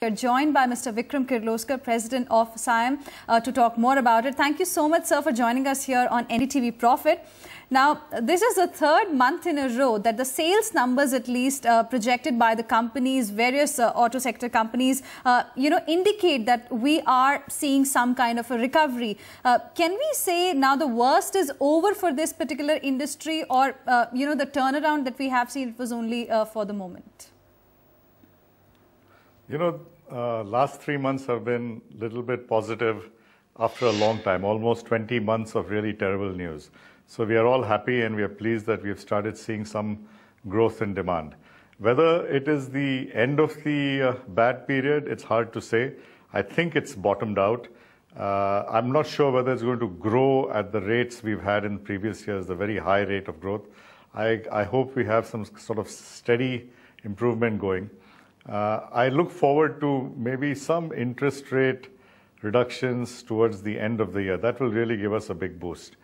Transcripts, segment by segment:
We are joined by Mr. Vikram Kirloskar, President of SIAM, to talk more about it. Thank you so much, sir, for joining us here on NDTV Profit. Now, this is the third month in a row that the sales numbers, at least projected by the companies, various auto sector companies, indicate that we are seeing some kind of a recovery. Can we say now the worst is over for this particular industry, or the turnaround that we have seen, it was only for the moment? Last 3 months have been a little bit positive after a long time, almost 20 months of really terrible news. So we are all happy and we are pleased that we have started seeing some growth in demand. Whether it is the end of the bad period, it's hard to say. I think it's bottomed out. I'm not sure whether it's going to grow at the rates we've had in previous years, the very high rate of growth. I hope we have some sort of steady improvement going. I look forward to maybe some interest rate reductions towards the end of the year. That will really give us a big boost.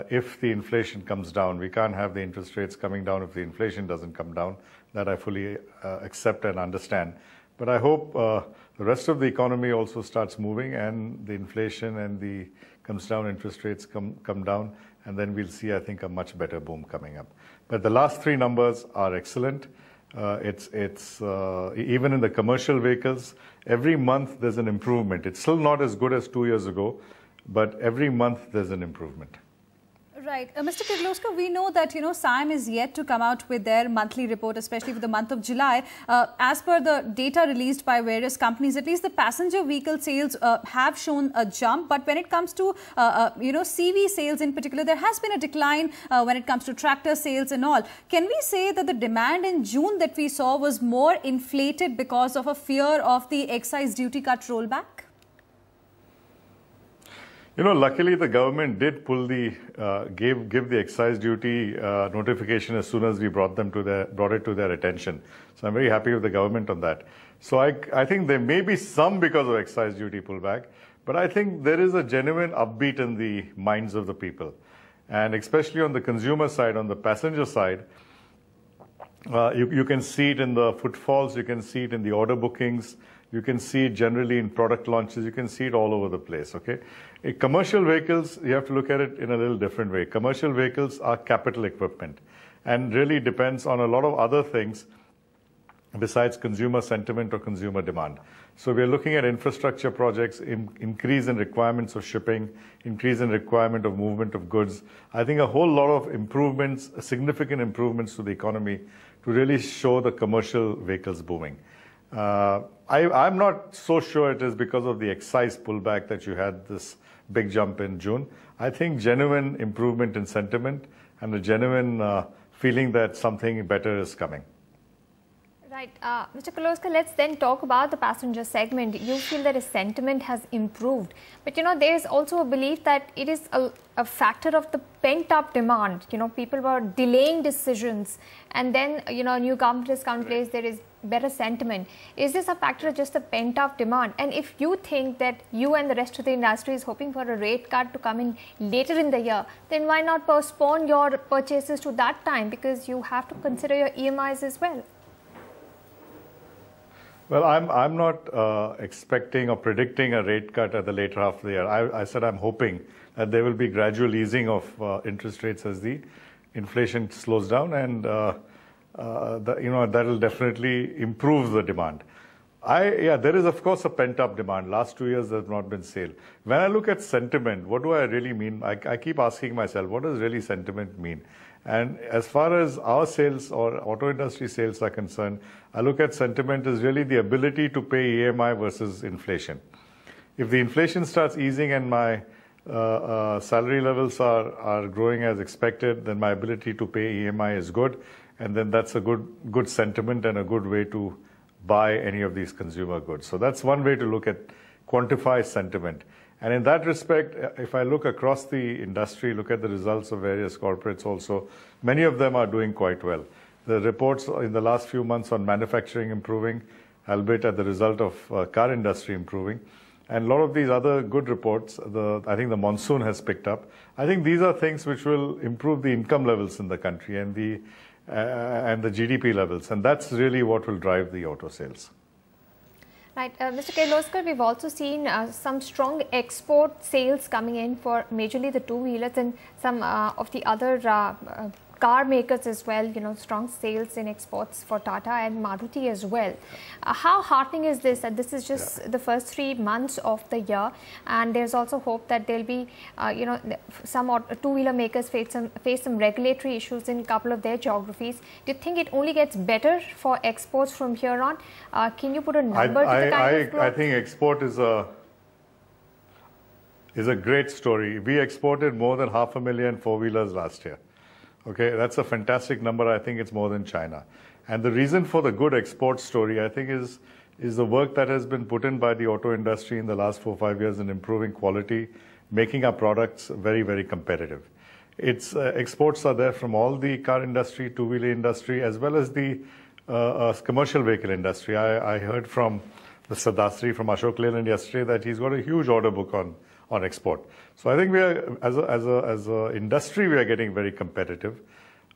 If the inflation comes down, we can't have the interest rates coming down if the inflation doesn't come down. That I fully accept and understand. But I hope the rest of the economy also starts moving and the inflation and the comes down, interest rates come down, and then we'll see, I think, a much better boom coming up. But the last three numbers are excellent. Even in the commercial vehicles, every month there's an improvement. It's still not as good as 2 years ago, but every month there's an improvement. Right. Mr. Kirloskar, we know that, SIAM is yet to come out with their monthly report, especially for the month of July. As per the data released by various companies, at least the passenger vehicle sales have shown a jump. But when it comes to, CV sales in particular, there has been a decline when it comes to tractor sales and all. Can we say that the demand in June that we saw was more inflated because of a fear of the excise duty cut rollback? Luckily the government did pull give the excise duty notification as soon as we brought it to their attention. So I'm very happy with the government on that. So I think there may be some because of excise duty pullback, but I think there is a genuine upbeat in the minds of the people. And especially on the consumer side, on the passenger side, you can see it in the footfalls, you can see it in the order bookings, you can see it generally in product launches, you can see it all over the place, okay? Commercial vehicles, you have to look at it in a little different way. Commercial vehicles are capital equipment and really depends on a lot of other things besides consumer sentiment or consumer demand. So we're looking at infrastructure projects, increase in requirements of shipping, increase in requirement of movement of goods. I think a whole lot of improvements, significant improvements to the economy to really show the commercial vehicles booming. I'm not so sure it is because of the excise pullback that you had this big jump in June. I think genuine improvement in sentiment and a genuine feeling that something better is coming. Right. Mr. Kirloskar, let's then talk about the passenger segment. You feel that his sentiment has improved. But, there is also a belief that it is a factor of the pent-up demand. People were delaying decisions. And then, new government has come in place, there is better sentiment. Is this a factor of just the pent-up demand? And if you think that you and the rest of the industry is hoping for a rate cut to come in later in the year, then why not postpone your purchases to that time? Because you have to consider your EMIs as well. Well, I'm not expecting or predicting a rate cut at the later half of the year. I said I'm hoping that there will be gradual easing of interest rates as the inflation slows down, and that will definitely improve the demand. There is of course a pent-up demand. Last 2 years there have not been sale. When I look at sentiment, what do I really mean? I keep asking myself, what does really sentiment mean? And as far as our sales or auto industry sales are concerned, I look at sentiment as really the ability to pay EMI versus inflation. If the inflation starts easing and my salary levels are growing as expected, then my ability to pay EMI is good, and then that's a good sentiment and a good way to buy any of these consumer goods. So that's one way to look at quantify sentiment. And in that respect, if I look across the industry, look at the results of various corporates also, many of them are doing quite well. The reports in the last few months on manufacturing improving, albeit at the result of car industry improving, and a lot of these other good reports, I think the monsoon has picked up. I think these are things which will improve the income levels in the country and the GDP levels, and that's really what will drive the auto sales. Right, Mr. Kirloskar, we've also seen some strong export sales coming in for majorly the two-wheelers and some of the other car makers as well, strong sales in exports for Tata and Maruti as well. How heartening is this? That this is just the first 3 months of the year, and there's also hope that there'll be, some two-wheeler makers face some regulatory issues in a couple of their geographies. Do you think it only gets better for exports from here on? Can you put a number to the kind of growth? I think export is a great story. We exported more than 500,000 four-wheelers last year. Okay, that's a fantastic number. I think it's more than China. And the reason for the good export story, I think, is the work that has been put in by the auto industry in the last 4 or 5 years in improving quality, making our products very, very competitive. Exports are there from all the car industry, two-wheeler industry, as well as the commercial vehicle industry. I heard from Mr. Dasri from Ashok Leyland yesterday that he's got a huge order book on export. So I think we are, as a industry, we are getting very competitive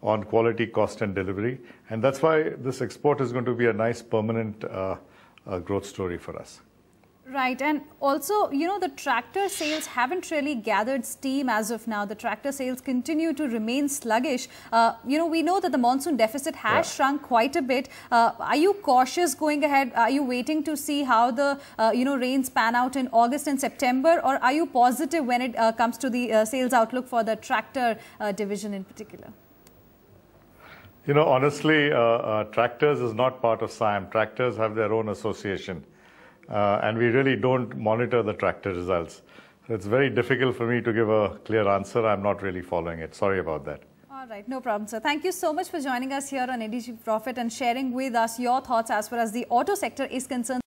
on quality, cost, and delivery, and that's why this export is going to be a nice permanent growth story for us. Right, and also, the tractor sales haven't really gathered steam as of now. The tractor sales continue to remain sluggish. We know that the monsoon deficit has shrunk quite a bit. Are you cautious going ahead? Are you waiting to see how the, rains pan out in August and September? Or are you positive when it comes to the sales outlook for the tractor division in particular? Honestly, tractors is not part of SIAM. Tractors have their own association. And we really don't monitor the tractor results. So it's very difficult for me to give a clear answer. I'm not really following it. Sorry about that. All right, no problem, sir. Thank you so much for joining us here on NDTV Profit and sharing with us your thoughts as far as the auto sector is concerned.